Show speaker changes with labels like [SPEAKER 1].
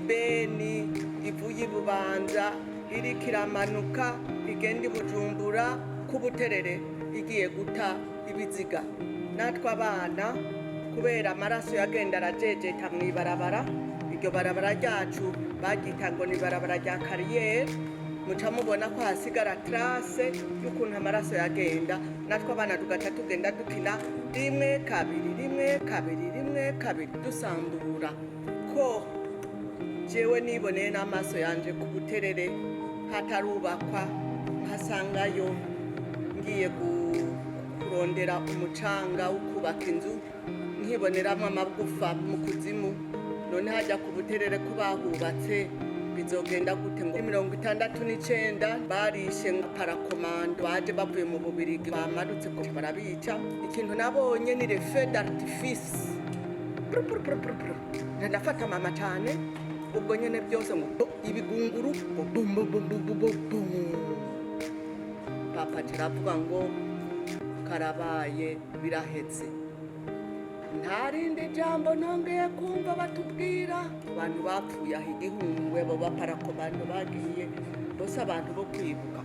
[SPEAKER 1] Beni ivuye i Bubanza iriko iramanuka igenda i Bujumbura ku Buterere igiye guta ibiziga. Natwe abana kubera amaraso yagenda arajejeta mw'ibarabara, iryo barabara ryacu baryita ngo ni barabara rya kariyeri, muca mubona ko hasigara trace y'ukuntu amaraso yagenda. Natwe abana tugaca tugenda dukina rimwe kabiri dusambura ko jewe niboneye n'amaso yanje ku Buterere hatarubakwa, hasangayo ngiye kurondera umucanga wo kubaka inzu, nkiboneramwo amagufa mu kuzimu. None hajya ku Buterere ko bahubatse bizogenda gute? Ngo 69 barishe parakomando baje bavuye mu Bubirigi, bamarutse ko barabica. Ikintu nabonye ni feu d'artifice, ndafata mama cyane ubwo nyene byose ngo ibigunguru papa tiravuga ngo karabaye biraheze. Nta rindi jambo nongeye kumva batubwira. Abantu bapfuye aho igihungwe bo baparakomando bagiye bose abantu bo kwibuka.